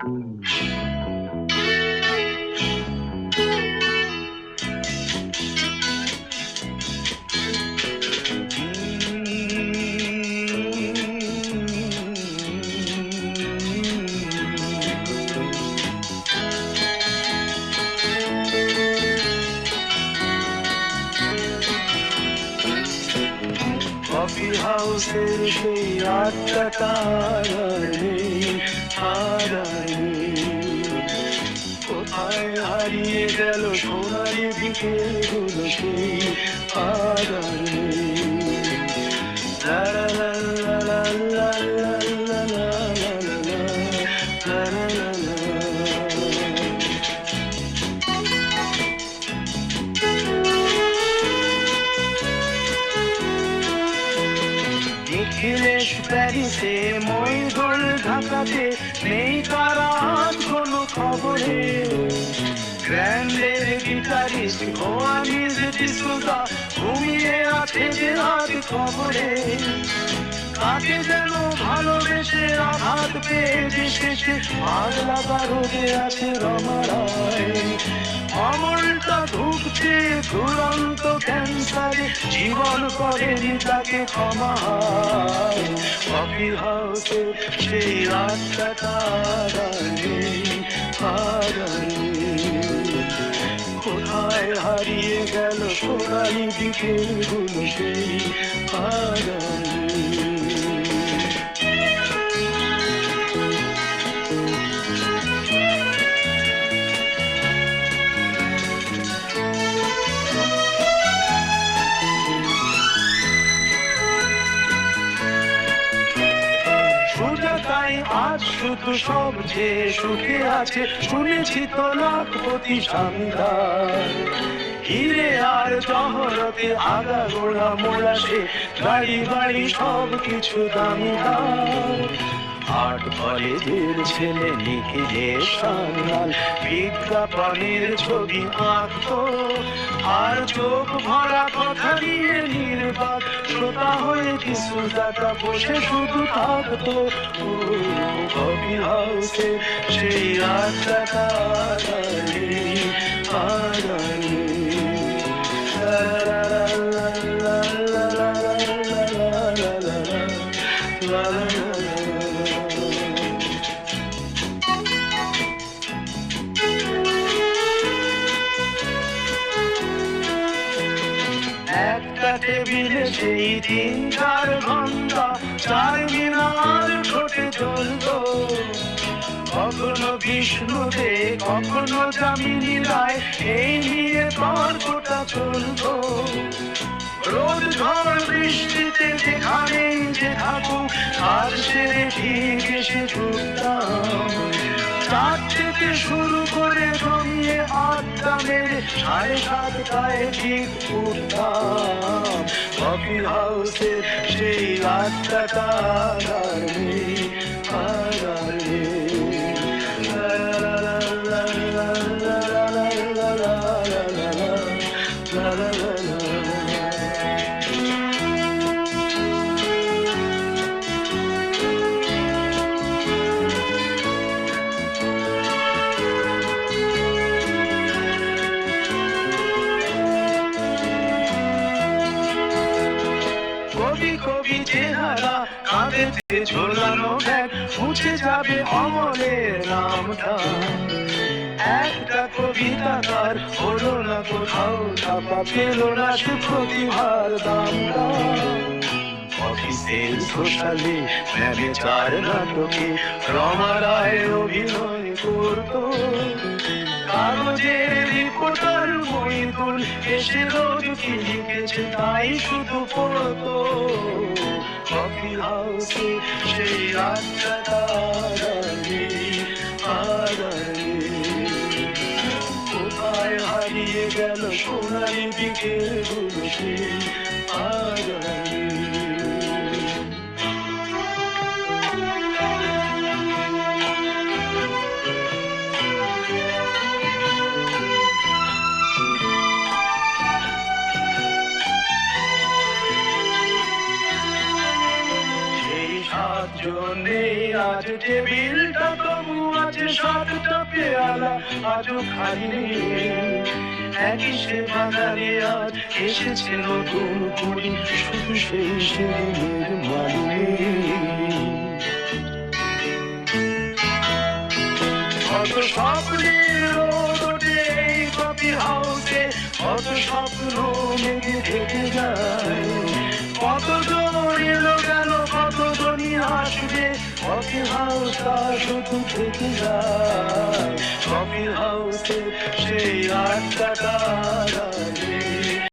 Coffee হাউসের সেই আড্ডাটা হারায়নি, কোথায় হারিয়ে গেল সোনালি বিকেলগুলো সেই হারায়নি। লা লা লা লা লা লা লা লা লা লা লা লা লা। নিখিলেশ প্যারিসে, মহিদুল ঢাকাতে, নেই তারা আজ কোনো খবরে। গ্র্যান্ডের গিটারিস্ট খোয়ানিজ ডিসুজা ঘুমিয়ে আছে যে রাত খবরে। তাকে যেন ভালোবেসে আঘাত পেয়ে যে শেষে পাগলা বারোদে আছে রমারায়। অমলটা ঢুকছে দুরন্ত ক্যান্সারে, জীবন করেনি তাকে ক্ষমা। কফি হাউসে সেই রাতটা হারায়নি, কোথায় হারিয়ে গেল সোনালি বিকেলগুলো সেই হারায়নি। সুজাতাই আজ শুধু সবচেয়ে সুখে আছে, শুনেছি তো লাখপতি স্বামীদার। হিরে আর জহরতে আগাগোড়া মোড়া সে, গাড়ি বাড়ি সব কিছু দামিদার। আর্ট কলেজের ছেলে নিখিলেশ সান্যাল বিজ্ঞাপনের ছবি আঁকতো, আর চোখ ভরা কথা দিয়ে নির্বাক শ্রোতা হয়ে ডিসুজাটা বসে শুধু থাকতো। কফি হাউসে সেই আড্ডাটা হারায়নি। একটা টেবিলে সেই 3-4 ঘন্টা চার মিনার ঠোঁটে চলত, কখনো বিষ্ণুদে কখনো যামিনী রায়, এই নিয়ে তর্কটা চলত। রোদ ঝড় বৃষ্টিতে যেখানেই যে থাকুক, কাজ সেরে ঠিক এসে ছুটতাম। চারটেতে শুরু করে জমিয়ে আড্ডা মেরে 7:30টায় ঠিক উঠতাম। কফি হাউসের সেই আড্ডাটা হারায়নি। কবি কবি চেহারা, কাঁধেতে ঝোলানো ব্যাগ, মুছে যাবে অমলের নামটা। একটা কবিতা তার হলো না কোথাও ছাপা, পেল না সে প্রতিভার দামটা। অফিসের সোশ্যালে ম্যানেজার নাটকে রমা রায় অভিনয় করত, কাগজের রিপোর্টার মহিদুল এসে রোজ কি লিখেছে তাই শুধু পড়তো। কফি হাউসে সেই আড্ডাটা হারায়নি, কোথায় হারিয়ে গেল সোনালি বিকেলগুলো সেই হারায়নি। সাতজন নেই আজ টেবিলটা তবু আছে সাতটা পেয়ালা আজও খালি নেই একই সে বাগানে আজ এসেছে নতুন কুড়ি শুধু সেই সেদিনের মালিনী কত স্বপ্নের রোদে এই কফি হাউসে কত স্বপ্ন মেঘে থেকে যায় কত জন এলো গেল কত জনই আসবে কফি হাউসটা শুধু থেকে যায় কফি হাউসে সেই আড্ডাটা